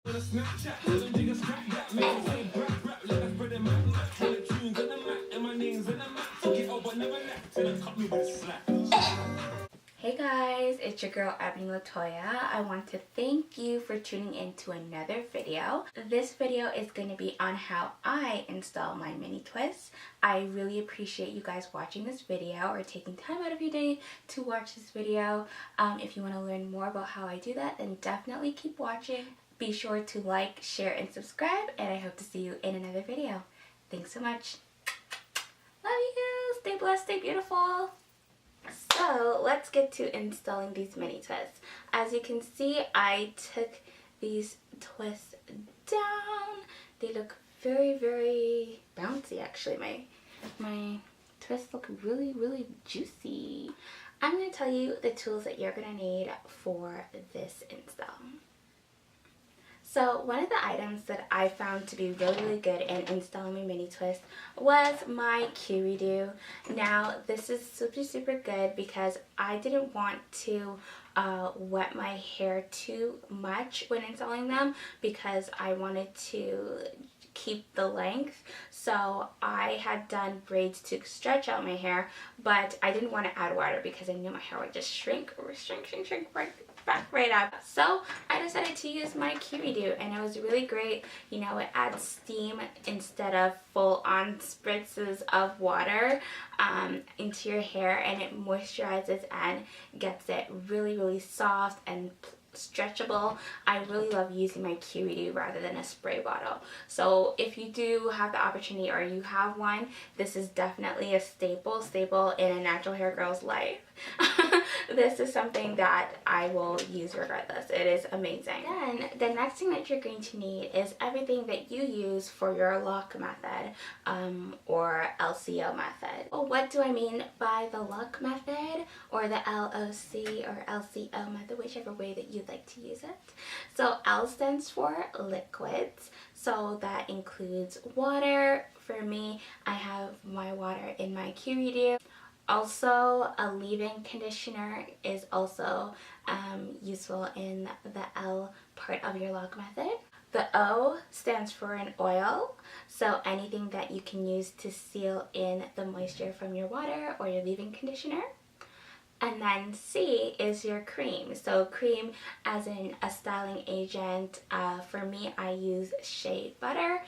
Hey guys, it's your girl Eboneelatoya. I want to thank you for tuning in to another video. This video is going to be on how I install my mini twists. I really appreciate you guys watching this video or taking time out of your day to watch this video. If you want to learn more about how I do that, then definitely keep watching. Be sure to like, share, and subscribe, and I hope to see you in another video. Thanks so much. Love you. Stay blessed, stay beautiful. So let's get to installing these mini twists. As you can see, I took these twists down. They look very, very bouncy actually. My twists look really, really juicy. I'm going to tell you the tools that you're going to need for this install. So one of the items that I found to be really, really good in installing my mini twist was my Q-Redo. Now this is super, super good because I didn't want to wet my hair too much when installing them because I wanted to keep the length. So I had done braids to stretch out my hair, but I didn't want to add water because I knew my hair would just shrink right up. So I decided to use my Q-Redo, and it was really great. You know, it adds steam instead of full-on spritzes of water into your hair, and it moisturizes and gets it really, really soft and stretchable. I really love using my Q-Redo rather than a spray bottle. So if you do have the opportunity or you have one, this is definitely a staple in a natural hair girl's life. This is something that I will use regardless. It is amazing. Then the next thing that you're going to need is everything that you use for your lock method or LCO method. Well, what do I mean by the lock method or the LOC or LCO method, whichever way that you'd like to use it. So L stands for liquids. So that includes water. For me, I have my water in my Q-Redo. Also, a leave-in conditioner is also useful in the L part of your lock method. The O stands for an oil, so anything that you can use to seal in the moisture from your water or your leave-in conditioner. And then C is your cream. So cream as in a styling agent. For me, I use Shea Butter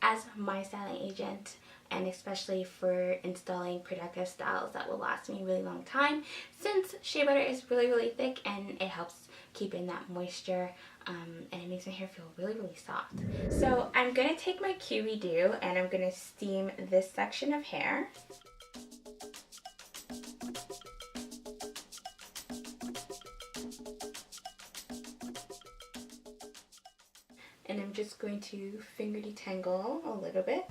as my styling agent, and especially for installing productive styles that will last me a really long time, since Shea Butter is really, really thick and it helps keep in that moisture and it makes my hair feel really, really soft. So I'm going to take my Q-Redo and I'm going to steam this section of hair. And I'm just going to finger detangle a little bit.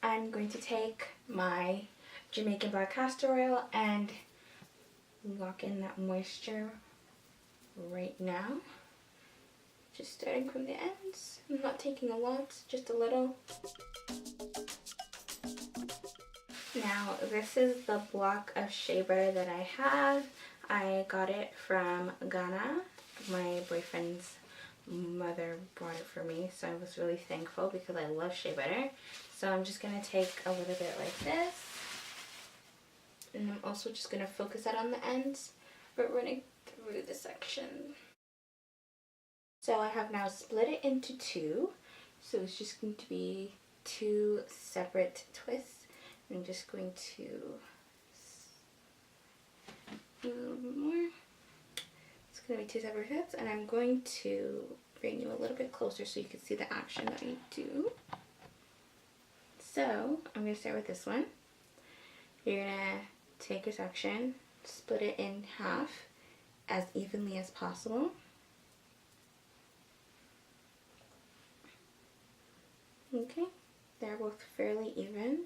I'm going to take my Jamaican Black Castor Oil and lock in that moisture right now. Just starting from the ends. I'm not taking a lot, just a little. Now this is the block of Shea Butter that I have. I got it from Ghana. My boyfriend's mother brought it for me, so I was really thankful because I love Shea Butter. So I'm just going to take a little bit like this, and I'm also just going to focus that on the ends, but running through the section. So I have now split it into two, so it's just going to be two separate twists. I'm just going to do a little bit more. It's going to be two separate twists, and I'm going to bring you a little bit closer so you can see the action that I do. So I'm going to start with this one. You're going to take your section, split it in half as evenly as possible. Okay, they're both fairly even.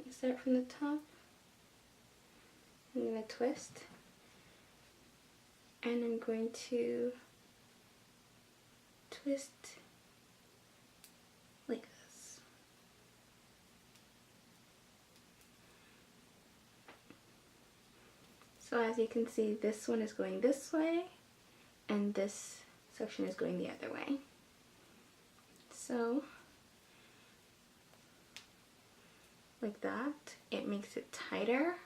Start from the top. I'm going to twist, and I'm going to twist like this. So as you can see, this one is going this way and this section is going the other way. So like that, it makes it tighter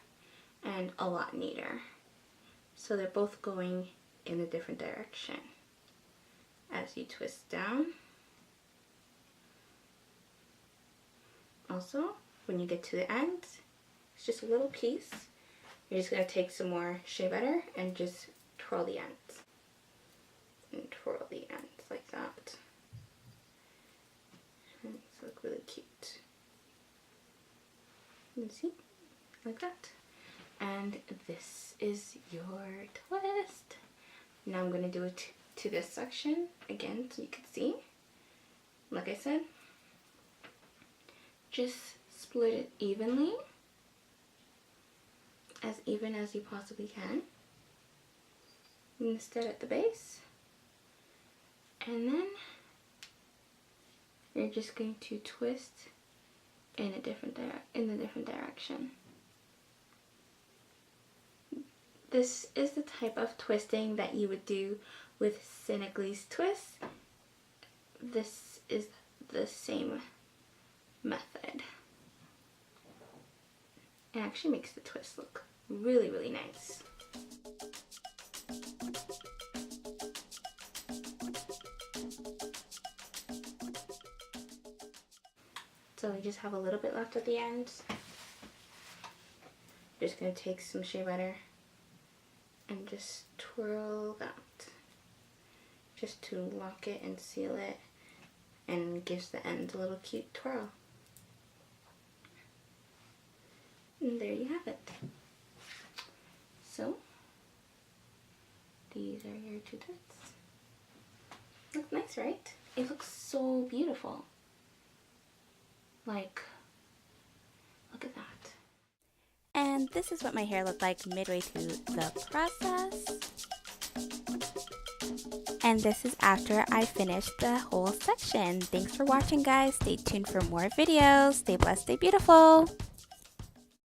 and a lot neater. So they're both going in a different direction. As you twist down. Also, when you get to the end, it's just a little piece. You're just going to take some more shea butter and just twirl the ends. And twirl the ends like that. And it's look really cute. You see? Like that. And this is your twist. Now I'm going to do it to this section again so you can see. Like I said, just split it evenly, as even as you possibly can. Instead at the base. And then you're just going to twist in the different direction. This is the type of twisting that you would do with Senegalese twists. This is the same method. It actually makes the twist look really, really nice. So we just have a little bit left at the end. Just gonna take some shea butter and just twirl that, just to lock it and seal it, and gives the ends a little cute twirl. And there you have it. So these are your two twists. Look nice, right? It looks so beautiful. Like, look at that. And this is what my hair looked like midway through the process. And this is after I finished the whole section. Thanks for watching, guys. Stay tuned for more videos. Stay blessed, stay beautiful.